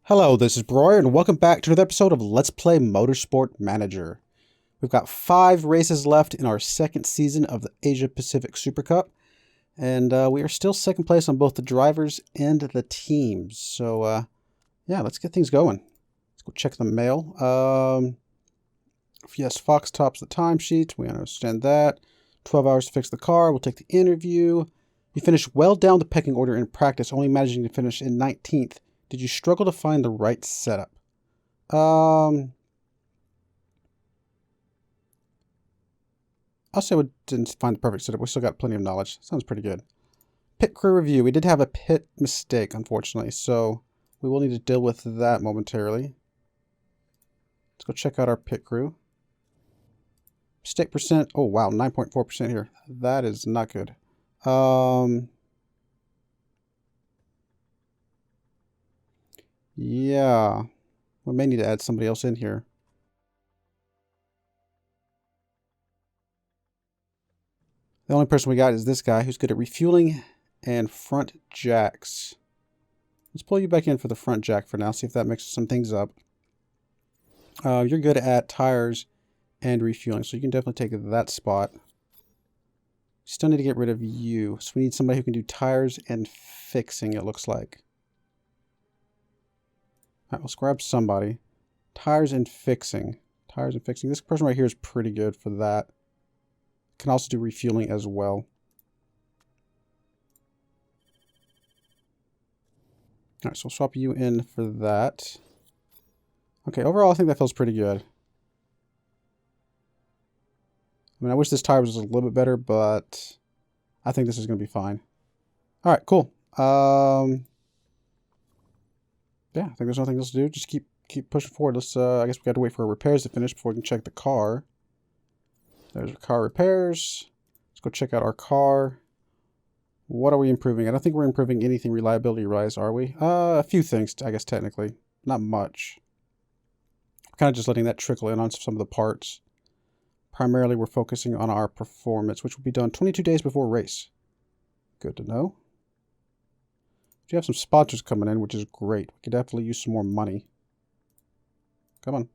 Hello, this is Broyar, and welcome back to another episode of Let's Play Motorsport Manager. We've got 5 races left in our second season of the Asia Pacific Super Cup, and we are still second place on both the drivers and the teams. So, yeah, let's get things going. Let's go check the mail. Yes, Fox tops the timesheet. We understand that. 12 hours to fix the car. We'll take the interview. You finished well down the pecking order in practice, only managing to finish in 19th. Did you struggle to find the right setup? I'll say we didn't find the perfect setup. We still got plenty of knowledge. Sounds pretty good. Pit crew review. We did have a pit mistake, unfortunately, so we will need to deal with that momentarily. Let's go check out our pit crew. Mistake percent. Oh, wow, 9.4% here. That is not good. Yeah, we may need to add somebody else in here. The only person we got is this guy who's good at refueling and front jacks. Let's pull you back in for the front jack for now, see if that mixes some things up. You're good at tires and refueling, so you can definitely take that spot. Still need to get rid of you, so we need somebody who can do tires and fixing, it looks like. All right, let's grab somebody. Tires and fixing. Tires and fixing. This person right here is pretty good for that. Can also do refueling as well. All right, so we'll swap you in for that. Okay, overall, I think that feels pretty good. I mean, I wish this tire was a little bit better, but I think this is going to be fine. All right, cool. Yeah, I think there's nothing else to do. Just keep pushing forward. Let's. I guess we got to wait for repairs to finish before we can check the car. There's our car repairs. Let's go check out our car. What are we improving? I don't think we're improving anything reliability-wise, are we? A few things, I guess, technically. Not much. We're kind of just letting that trickle in on some of the parts. Primarily, we're focusing on our performance, which will be done 22 days before race. Good to know. We have some sponsors coming in, which is great. We could definitely use some more money. Come on.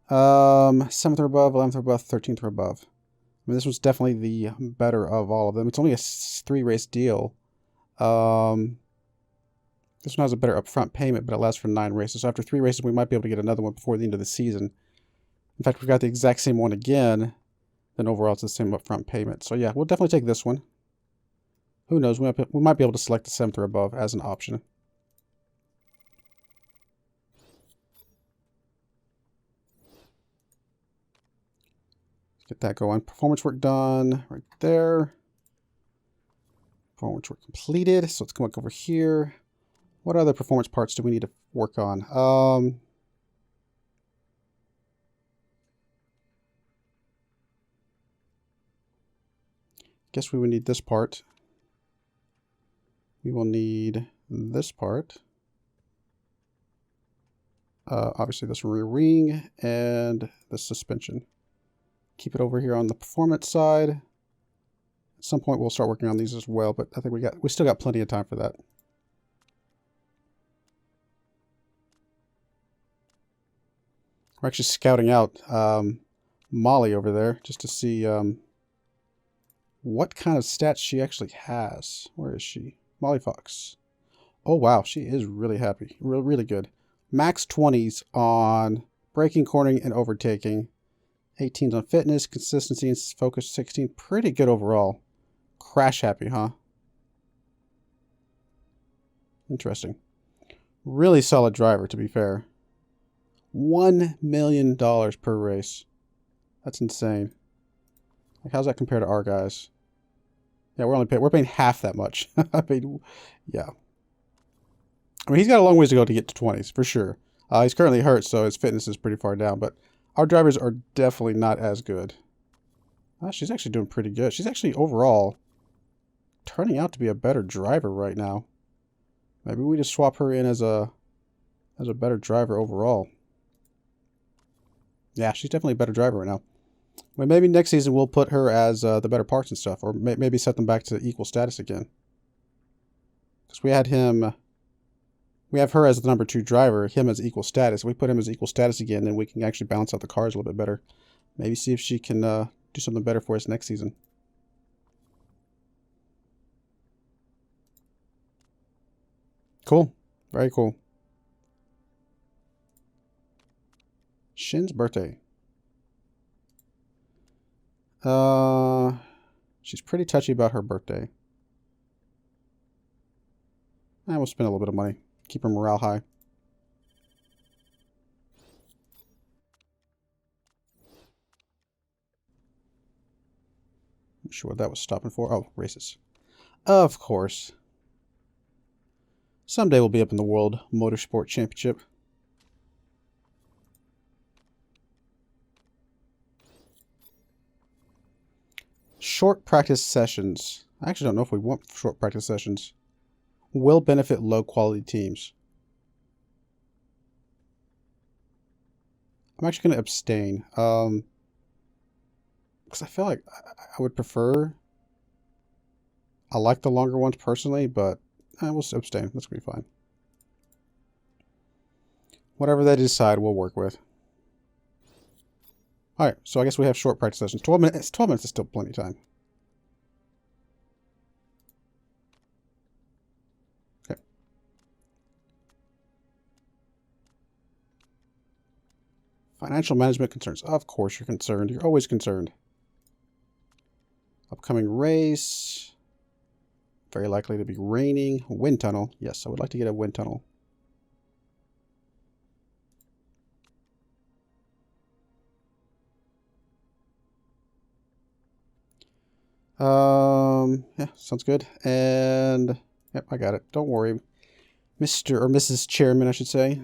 7th or above, 11th or above, 13th or above. I mean, this was definitely the better of all of them. It's only a 3-race deal. This one has a better upfront payment, but it lasts for 9 races. So after 3 races, we might be able to get another one before the end of the season. In fact, we've got the exact same one again. Then overall, it's the same upfront payment. So yeah, we'll definitely take this one. Who knows? We might be able to select the 7th or above as an option. Let's get that going. Performance work done right there. Performance work completed. So let's come back over here. What other performance parts do we need to work on? Guess we would need this part. We will need this part. Obviously this rear wing and the suspension. Keep it over here on the performance side. At some point we'll start working on these as well, but I think we still got plenty of time for that. We're actually scouting out Molly over there just to see what kind of stats she actually has. Where is she? Molly Fox. Oh, wow. She is really happy. Really good. Max 20s on braking, cornering, and overtaking. 18s on fitness, consistency, and focus 16. Pretty good overall. Crash happy, huh? Interesting. Really solid driver, to be fair. $1 million per race. That's insane. Like, how's that compare to our guys? Yeah, we're paying half that much. I mean, yeah. I mean, he's got a long ways to go to get to 20s, for sure. He's currently hurt, so his fitness is pretty far down, but our drivers are definitely not as good. She's actually doing pretty good. She's actually, overall, turning out to be a better driver right now. Maybe we just swap her in as a better driver overall. Yeah, she's definitely a better driver right now. Well, maybe next season we'll put her as the better parts and stuff, or maybe set them back to equal status again. Because we had him We have her as the number 2 driver, him as equal status. If we put him as equal status again, then we can actually balance out the cars a little bit better. Maybe see if she can do something better for us next season. Cool. Very cool. Shin's birthday. She's pretty touchy about her birthday. And we'll spend a little bit of money. Keep her morale high. Not sure what that was stopping for. Oh, races. Of course. Someday we'll be up in the World Motorsport Championship. Short practice sessions. I actually don't know if we want short practice sessions. Will benefit low quality teams. I'm actually going to abstain. Because I feel like I would prefer... I like the longer ones personally, but I will abstain. That's going to be fine. Whatever they decide, we'll work with. Alright, so I guess we have short practice sessions. 12 minutes. 12 minutes is still plenty of time. Okay. Financial management concerns. Of course you're concerned. You're always concerned. Upcoming race. Very likely to be raining. Wind tunnel. Yes, I would like to get a wind tunnel. Yeah, sounds good. And, yep, I got it. Don't worry. Mr. or Mrs. Chairman, I should say.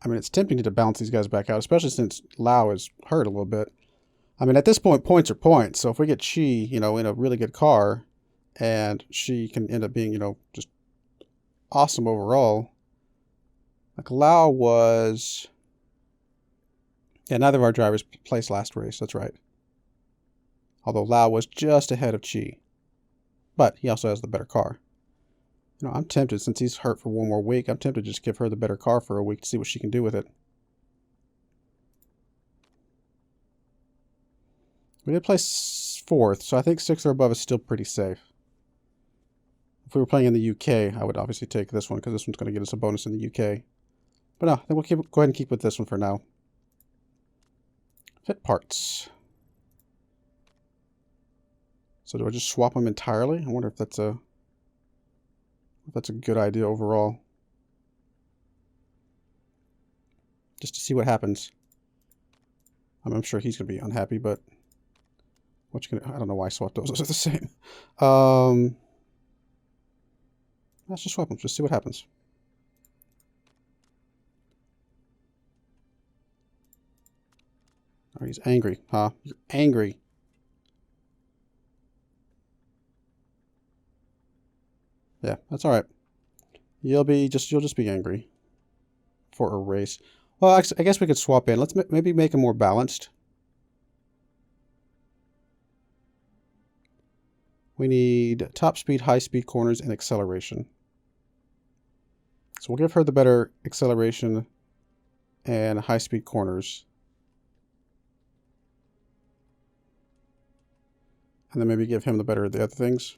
I mean, it's tempting to balance these guys back out, especially since Lau is hurt a little bit. I mean, at this point, points are points. So if we get Chi, you know, in a really good car, and she can end up being, you know, just awesome overall. Like Lau was... Yeah, neither of our drivers placed last race. That's right. Although Lau was just ahead of Chi. But he also has the better car. You know, I'm tempted, since he's hurt for one more week, I'm tempted to just give her the better car for a week to see what she can do with it. We did place 4th, so I think 6th or above is still pretty safe. If we were playing in the UK, I would obviously take this one, because this one's going to get us a bonus in the UK. But no, then we'll go ahead and keep with this one for now. Fit parts. So do I just swap them entirely? I wonder if that's a good idea overall. Just to see what happens. I'm sure he's going to be unhappy, but what you gonna, I don't know why I swapped those. Those are the same. Let's just swap them. Just see what happens. Oh, he's angry, huh? You're angry. Yeah, that's all right. You'll just be angry for a race. Well, I guess we could swap in. Let's maybe make them more balanced. We need top speed, high speed corners, and acceleration. So we'll give her the better acceleration and high speed corners. And then maybe give him the better of the other things.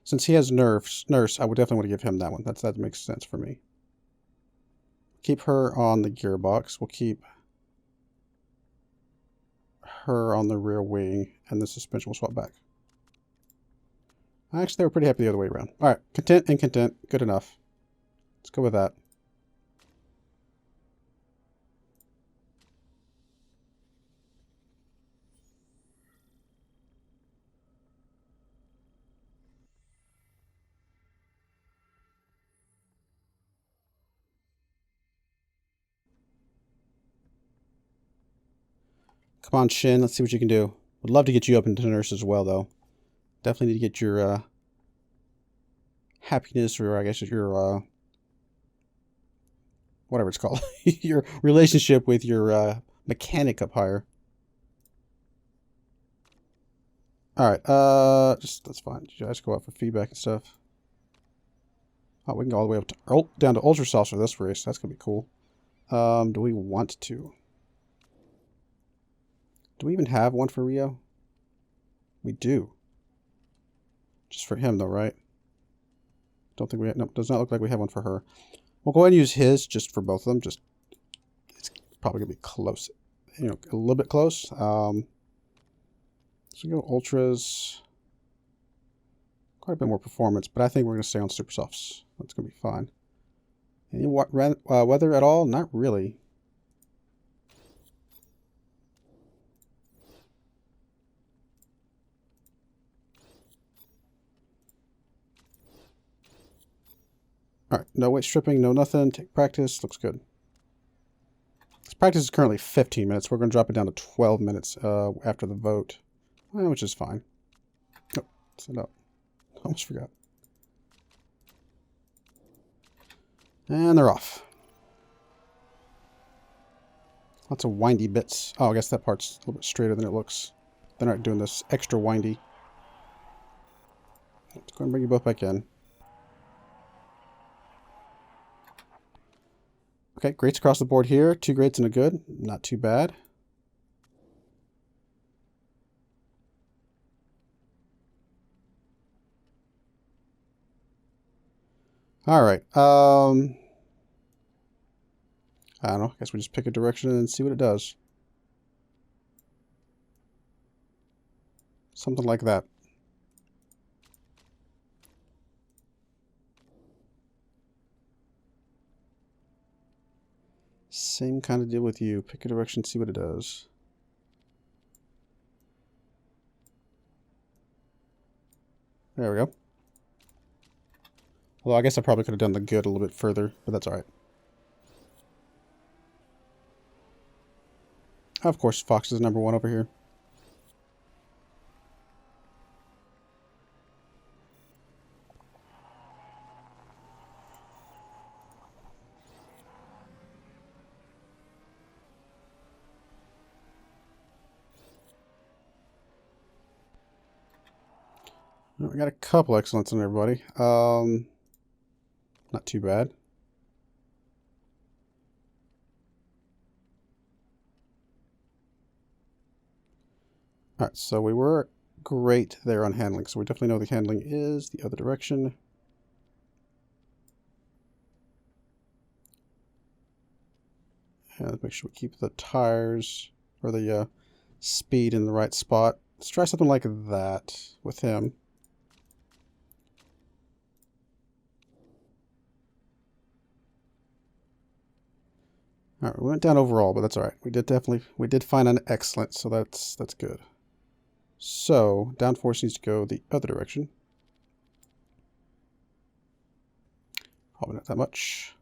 Since he has nurse, I would definitely want to give him that one. That makes sense for me. Keep her on the gearbox. We'll keep her on the rear wing, and the suspension will swap back. Actually, they were pretty happy the other way around. All right, content and content. Good enough. Let's go with that. Come on, Shin. Let's see what you can do. Would love to get you up into nurse as well, though. Definitely need to get your happiness, or I guess your whatever it's called, your relationship with your mechanic up higher. All right, that's fine. You guys go out for feedback and stuff. Oh, we can go all the way up to down to ultra softs for this race. That's gonna be cool. Do we want to? Do we even have one for Rio? We do. Just for him, though, right? Don't think we... No, does not look like we have one for her. We'll go ahead and use his just for both of them. Just... It's probably going to be close. You know, a little bit close. So we go ultras. Quite a bit more performance, but I think we're going to stay on super softs. That's going to be fine. Any weather at all? Not really. All right, no weight stripping, no nothing. Take practice. Looks good. This practice is currently 15 minutes. We're going to drop it down to 12 minutes after the vote, which is fine. Oh, set up. Almost forgot. And they're off. Lots of windy bits. Oh, I guess that part's a little bit straighter than it looks. They're not doing this extra windy. Let's go and bring you both back in. Okay, greats across the board here. 2 greats and a good. Not too bad. All right. I don't know. I guess we just pick a direction and see what it does. Something like that. Same kind of deal with you. Pick a direction, see what it does. There we go. Although I guess I probably could have done the good a little bit further, but that's alright. Of course, Fox is number 1 over here. We got a couple excellents in everybody. Not too bad. Alright, so we were great there on handling, so we definitely know the handling is the other direction. And let's make sure we keep the tires or the speed in the right spot. Let's try something like that with him. All right, we went down overall, but that's all right. We did find an excellent, so that's good. So downforce needs to go the other direction. Probably not that much.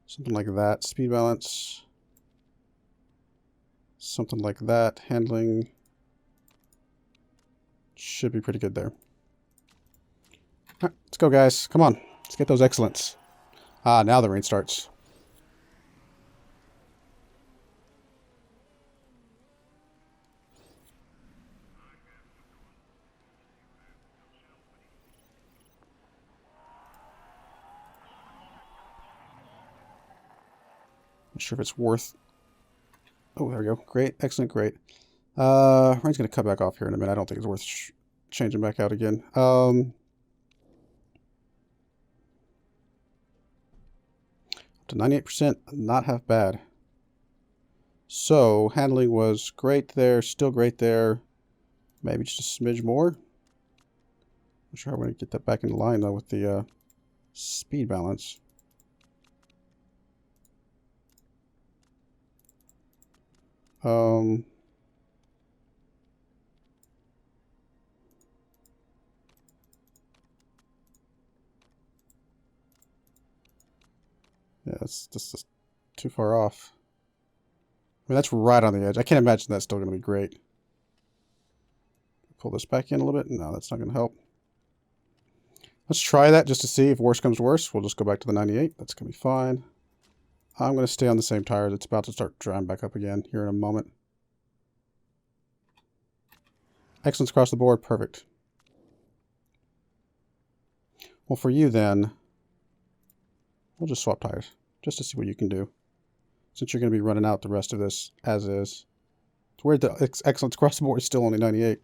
Something like that. Speed balance. Something like that. Handling. Should be pretty good there. All right, let's go, guys. Come on. Let's get those excellents. Ah, now the rain starts. Not sure if it's worth... Oh, there we go. Great. Excellent. Great. Rain's going to cut back off here in a minute. I don't think it's worth changing back out again. To 98%, not half bad. So, handling was great there, still great there. Maybe just a smidge more. Not sure how we're going to get that back in line, though, with the speed balance. Yeah, that's just too far off. I mean, that's right on the edge. I can't imagine that's still going to be great. Pull this back in a little bit. No, that's not going to help. Let's try that just to see if worse comes to worse. We'll just go back to the 98. That's going to be fine. I'm going to stay on the same tires. It's about to start drying back up again here in a moment. Excellence across the board. Perfect. Well, for you then, we'll just swap tires just to see what you can do. Since you're going to be running out the rest of this as is. It's weird the excellence across the board is still only 98.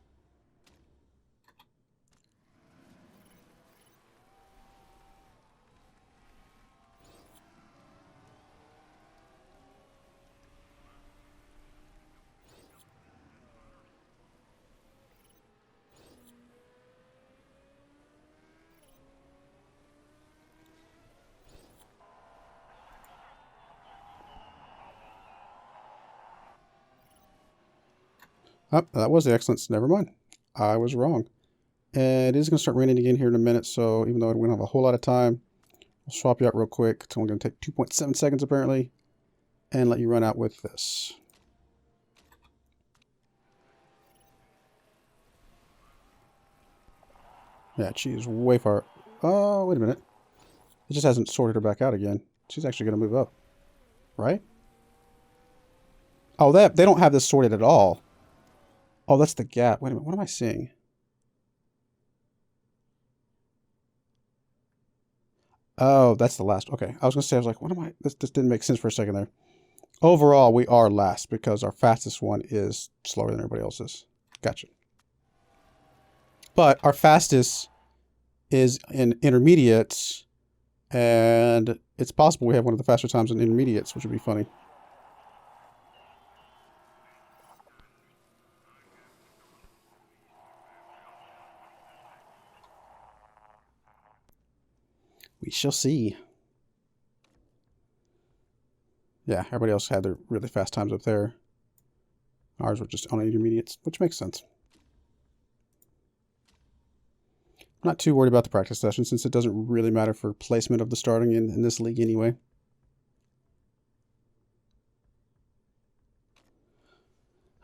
Oh, that was the excellence. Never mind. I was wrong. And it is going to start raining again here in a minute, so even though we don't have a whole lot of time, we'll swap you out real quick. It's only going to take 2.7 seconds apparently, and let you run out with this. Yeah, she's way far. Oh, wait a minute. It just hasn't sorted her back out again. She's actually going to move up. Right? Oh, they don't have this sorted at all. Oh, that's the gap. Wait a minute. What am I seeing? Oh, that's the last. Okay. I was going to say, I was like, what am I? This didn't make sense for a second there. Overall, we are last because our fastest one is slower than everybody else's. Gotcha. But our fastest is in intermediates, and it's possible we have one of the faster times in intermediates, which would be funny. We shall see. Yeah, everybody else had their really fast times up there. Ours were just on intermediates, which makes sense. I'm not too worried about the practice session since it doesn't really matter for placement of the starting in this league anyway.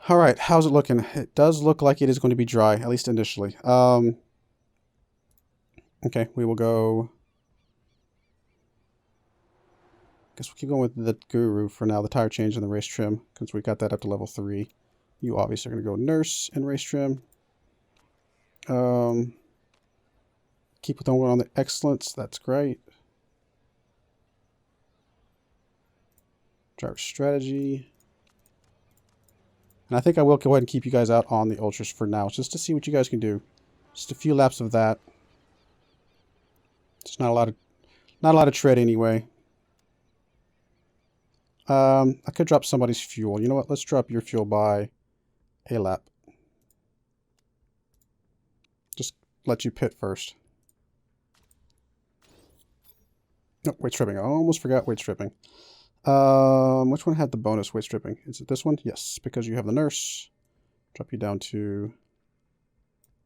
All right, how's it looking? It does look like it is going to be dry, at least initially. Okay, we will go. Guess we'll keep going with the Guru for now, the tire change and the race trim, because we got that up to level 3. You obviously are going to go Nurse and race trim. Keep with on the excellence, that's great. Driver strategy. And I think I will go ahead and keep you guys out on the Ultras for now, just to see what you guys can do. Just a few laps of that. It's not a lot of tread anyway. I could drop somebody's fuel. You know what? Let's drop your fuel by a lap. Just let you pit first. No, weight stripping. I almost forgot weight stripping. Which one had the bonus weight stripping? Is it this one? Yes, because you have the Nurse. Drop you down to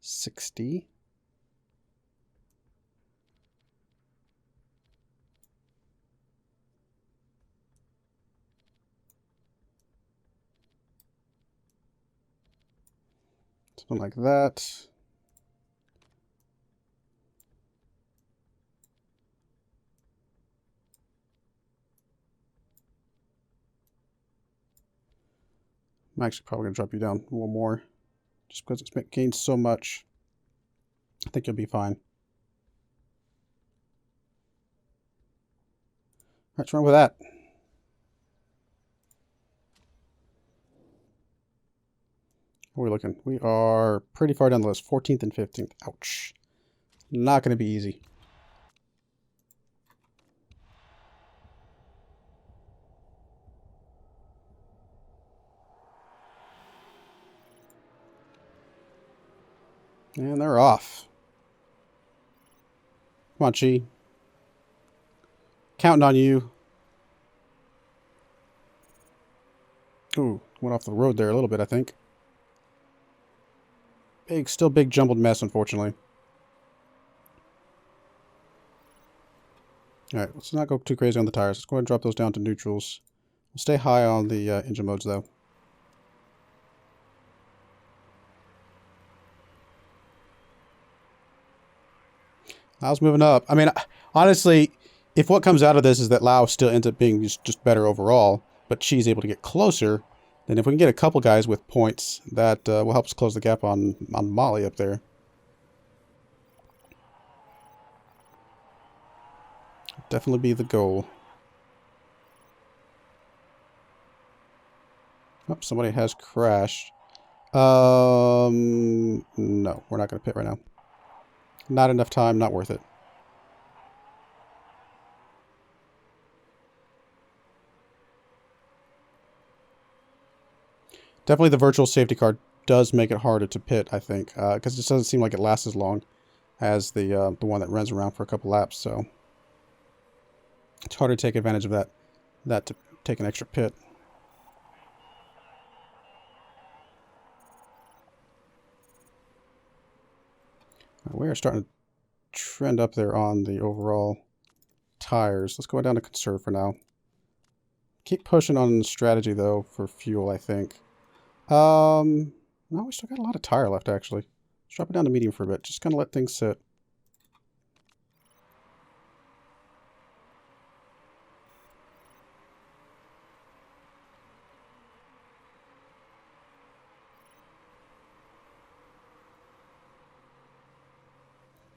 60. Something like that. I'm actually probably going to drop you down one more. Just because it's gained so much. I think you'll be fine. Let's run with that. What are we looking? We are pretty far down the list. 14th and 15th. Ouch. Not going to be easy. And they're off. Come on, Chi. Counting on you. Ooh, went off the road there a little bit, I think. Still big jumbled mess, unfortunately. Alright, let's not go too crazy on the tires. Let's go ahead and drop those down to neutrals. We'll stay high on the engine modes, though. Lau's moving up. I mean, honestly, if what comes out of this is that Lau still ends up being just better overall, but she's able to get closer, then if we can get a couple guys with points, that will help us close the gap on Molly up there. Definitely be the goal. Oh, somebody has crashed. No, we're not going to pit right now. Not enough time, not worth it. Definitely the virtual safety car does make it harder to pit, I think, because it doesn't seem like it lasts as long as the one that runs around for a couple laps, so it's harder to take advantage of that to take an extra pit. We're starting to trend up there on the overall tires. Let's go down to conserve for now. Keep pushing on strategy, though, for fuel, I think. No, we still got a lot of tire left, actually. Let's drop it down to medium for a bit. Just kind of let things sit.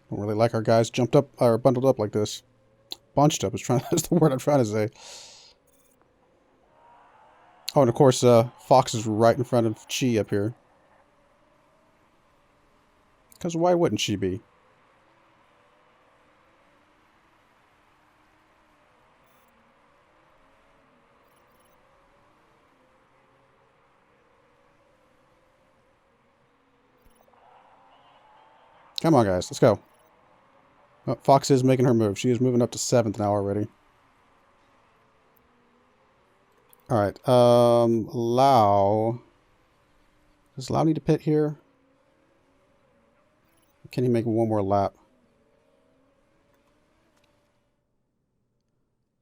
Don't really like our guys jumped up or bundled up like this. Bunched up is the word I'm trying to say. Oh, and of course, Fox is right in front of Chi up here. Because why wouldn't she be? Come on, guys. Let's go. Oh, Fox is making her move. She is moving up to 7th now already. Alright, Lau. Does Lau need to pit here? Can he make one more lap?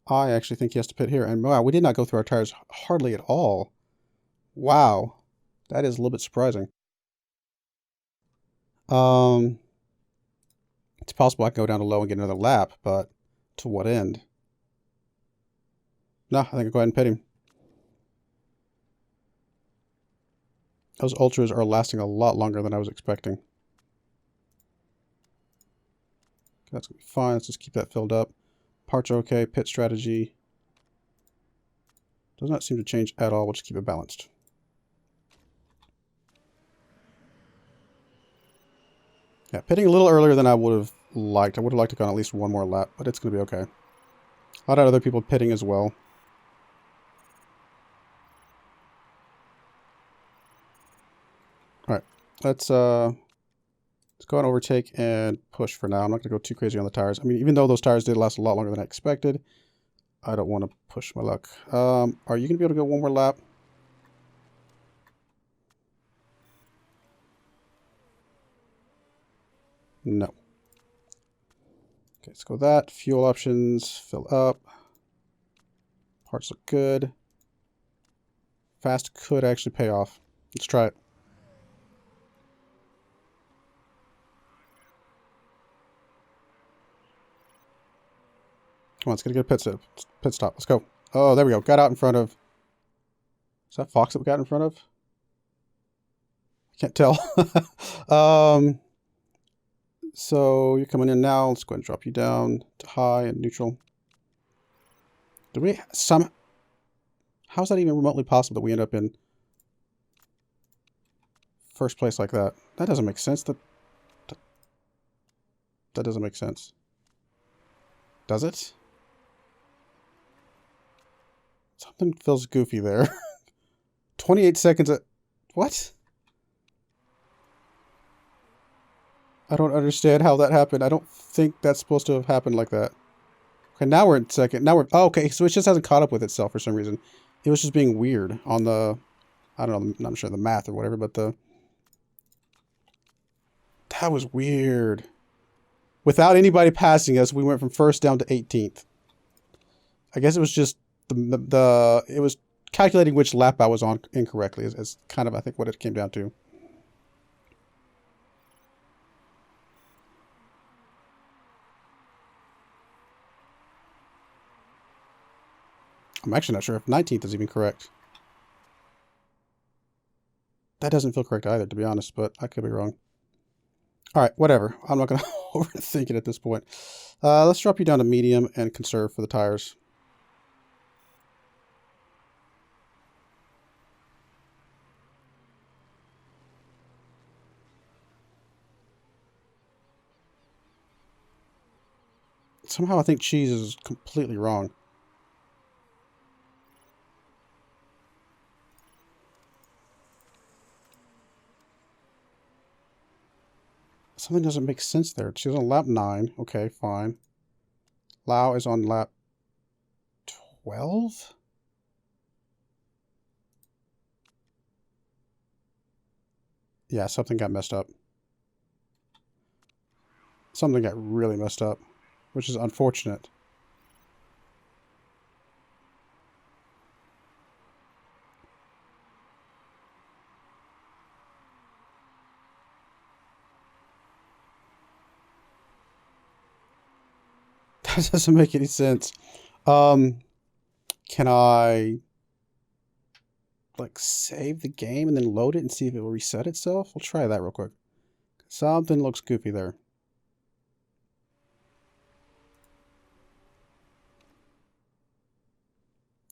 I actually think he has to pit here. And wow, we did not go through our tires hardly at all. Wow. That is a little bit surprising. It's possible I can go down to low and get another lap, but to what end? No, I think I'll go ahead and pit him. Those ultras are lasting a lot longer than I was expecting. That's going to be fine. Let's just keep that filled up. Parts are okay. Pit strategy does not seem to change at all. We'll just keep it balanced. Yeah, pitting a little earlier than I would have liked. I would have liked to go on at least one more lap, but it's going to be okay. A lot of other people pitting as well. Alright, let's go and overtake and push for now. I'm not going to go too crazy on the tires. I mean, even though those tires did last a lot longer than I expected, I don't want to push my luck. Are you going to be able to go one more lap? No. Okay, let's go that. Fuel options, fill up. Parts look good. Fast could actually pay off. Let's try it. Come on, let's get a good pit stop. Let's go. Oh, there we go. Got out in front of... Is that Fox that we got in front of? I can't tell. So you're coming in now. Let's go ahead and drop you down to high and neutral. Do we how's that even remotely possible that we end up in first place like that? That doesn't make sense. That doesn't make sense. Does it? Something feels goofy there. 28 seconds at... What? I don't understand how that happened. I don't think that's supposed to have happened like that. Okay, now we're in second. Now we're... Oh, okay, so it just hasn't caught up with itself for some reason. It was just being weird on the... I don't know, I'm not sure the math or whatever, but the... That was weird. Without anybody passing us, we went from first down to 18th. I guess it was just it was calculating which lap I was on incorrectly is kind of, I think, what it came down to. I'm actually not sure if 19th is even correct. That doesn't feel correct either, to be honest, but I could be wrong. All right, whatever. I'm not going to overthink it at this point. Let's drop you down to medium and conserve for the tires. Somehow I think cheese is completely wrong. Something doesn't make sense there. She's on lap 9. Okay, fine. Lau is on lap 12? Yeah, something got messed up. Something got really messed up, which is unfortunate. That doesn't make any sense. Can I like save the game and then load it and see if it will reset itself? We'll try that real quick. Something looks goofy there.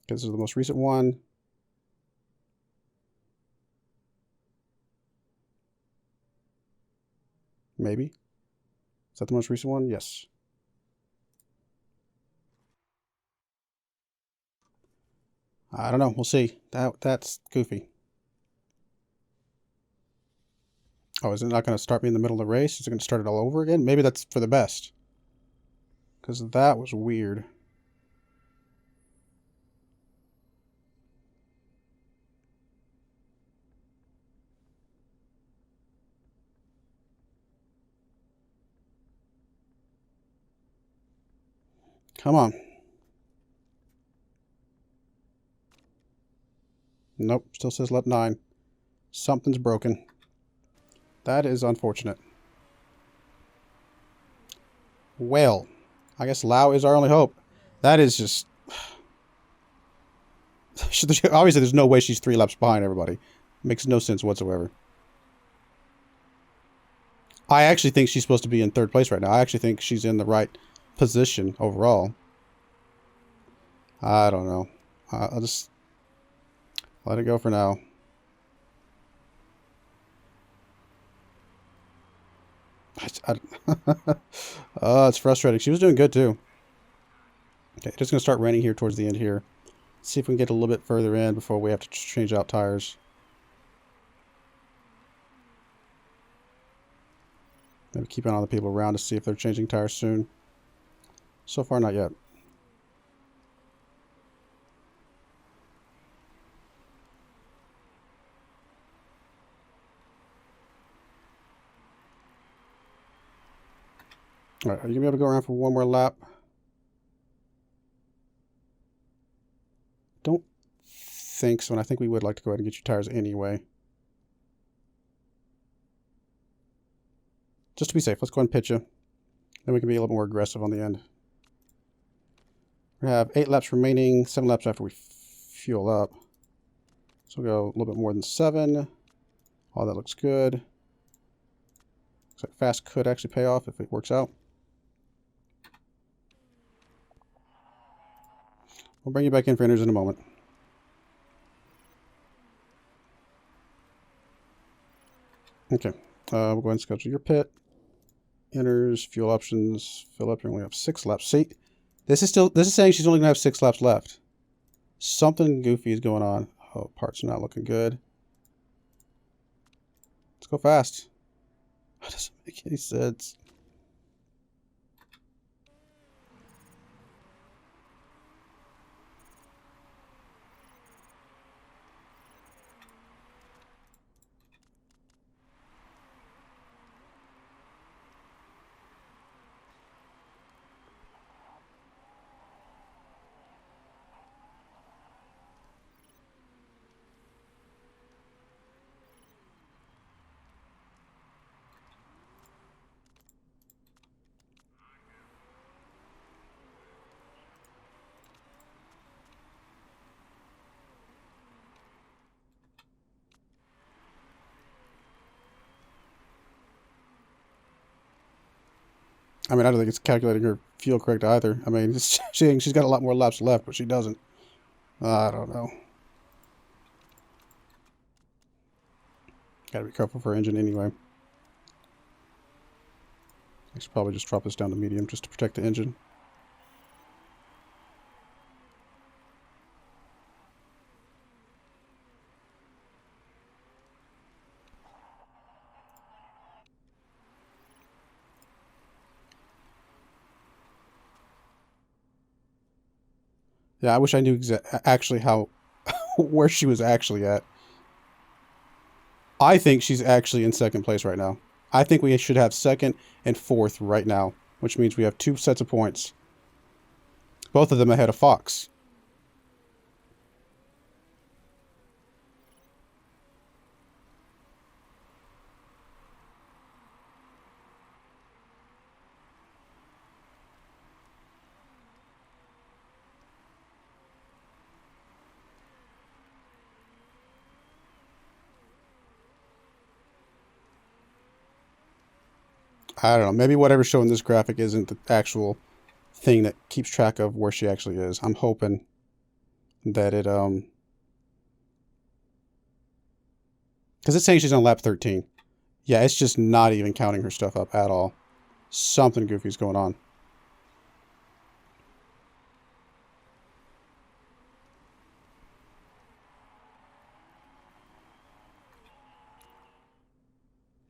Because this is the most recent one. Maybe. Is that the most recent one? Yes. I don't know. We'll see. That's goofy. Oh, is it not going to start me in the middle of the race? Is it going to start it all over again? Maybe that's for the best. Because that was weird. Come on. Nope. Still says lap 9. Something's broken. That is unfortunate. Well, I guess Lau is our only hope. That is just... Obviously, there's no way she's 3 laps behind everybody. Makes no sense whatsoever. I actually think she's supposed to be in 3rd place right now. I actually think she's in the right position overall. I don't know. I'll just let it go for now. It's frustrating. She was doing good too. Okay, just gonna start raining here towards the end here. See if we can get a little bit further in before we have to change out tires. Maybe keep an eye on the people around to see if they're changing tires soon. So far, not yet. All right, are you gonna be able to go around for one more lap? Don't think so, and I think we would like to go ahead and get your tires anyway. Just to be safe, let's go ahead and pitch you. Then we can be a little more aggressive on the end. We have 8 laps remaining, 7 laps after we fuel up. So we'll go a little bit more than 7. All that looks good. Looks like fast could actually pay off if it works out. We'll bring you back in for inners in a moment. Okay, we'll go ahead and schedule your pit. Inners, fuel options, fill up. You only have 6 laps. See, this is saying she's only gonna have 6 laps left. Something goofy is going on. Oh, parts are not looking good. Let's go fast. That doesn't make any sense. I mean, I don't think it's calculating her fuel correct either. I mean, it's saying she's got a lot more laps left, but she doesn't. I don't know. Gotta be careful for her engine anyway. I should probably just drop this down to medium just to protect the engine. Yeah, I wish I knew actually how where she was actually at. I think she's actually in second place right now. I think we should have second and fourth right now, which means we have 2 sets of points. Both of them ahead of Fox. I don't know. Maybe whatever's showing this graphic isn't the actual thing that keeps track of where she actually is. I'm hoping that it, because it's saying she's on lap 13. Yeah, it's just not even counting her stuff up at all. Something goofy's going on.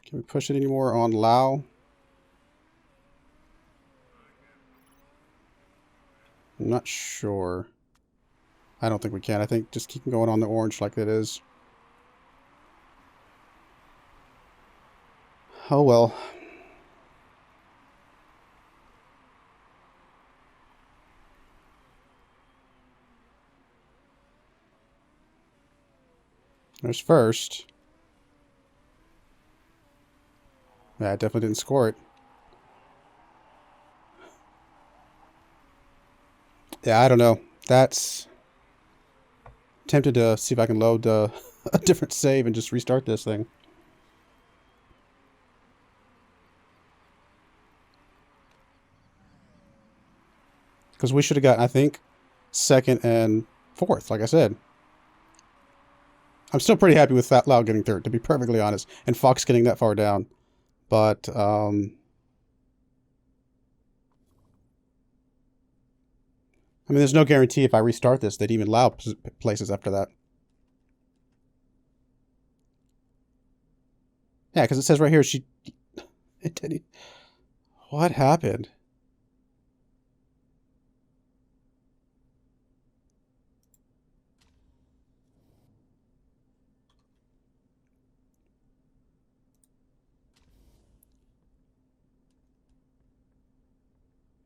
Can we push it anymore on Lao? I'm not sure. I don't think we can. I think just keep going on the orange like it is. Oh well. There's first. Yeah, I definitely didn't score it. Yeah, I don't know. That's... tempted to see if I can load a different save and just restart this thing. Because we should have gotten, I think, second and fourth, like I said. I'm still pretty happy with Fat Loud getting third, to be perfectly honest. And Fox getting that far down. But, I mean, there's no guarantee if I restart this they'd even allow places after that. Yeah, because it says right here she... It didn't... What happened?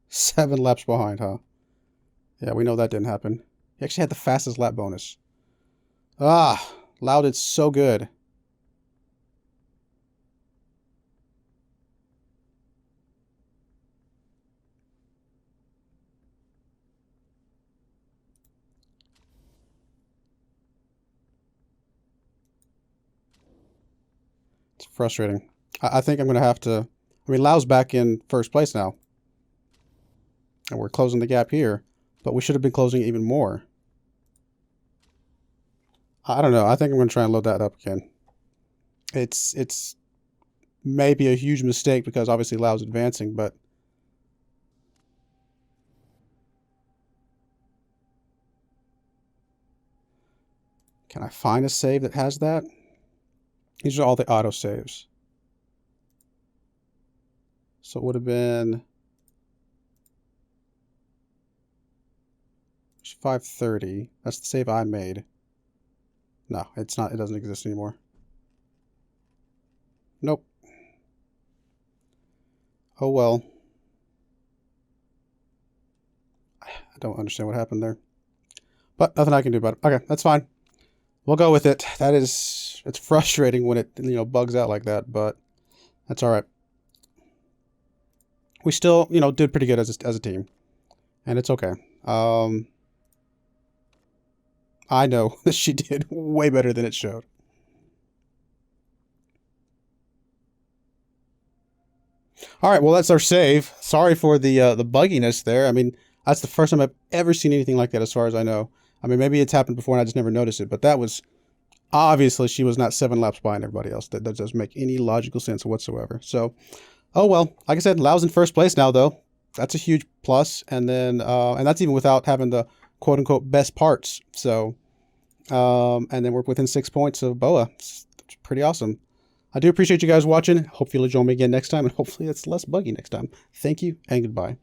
Seven laps behind, huh? Yeah, we know that didn't happen. He actually had the fastest lap bonus. Ah, Loud did so good. It's frustrating. I think I'm going to have to... I mean, Lau's back in first place now. And we're closing the gap here. But we should have been closing it even more. I don't know. I think I'm going to try and load that up again. It's maybe a huge mistake because obviously Lau's advancing, but... Can I find a save that has that? These are all the auto saves. So it would have been 530. That's the save I made. No, it's not. It doesn't exist anymore. Nope. Oh well. I don't understand what happened there. But nothing I can do about it. Okay, that's fine. We'll go with it. That is... It's frustrating when it, you know, bugs out like that, but that's all right. We still, you know, did pretty good as a team. And it's okay. I know that she did way better than it showed. All right, well, that's our save. Sorry for the bugginess there. I mean, that's the first time I've ever seen anything like that, as far as I know. I mean, maybe it's happened before and I just never noticed it, but that was obviously she was not 7 laps behind everybody else. That doesn't make any logical sense whatsoever. So, oh well. Like I said, Lau's in first place now, though. That's a huge plus, and then and that's even without having the quote unquote best parts. So, and then we're within 6 points of Boa. It's pretty awesome. I do appreciate you guys watching. Hopefully you'll join me again next time, and hopefully it's less buggy next time. Thank you, and goodbye.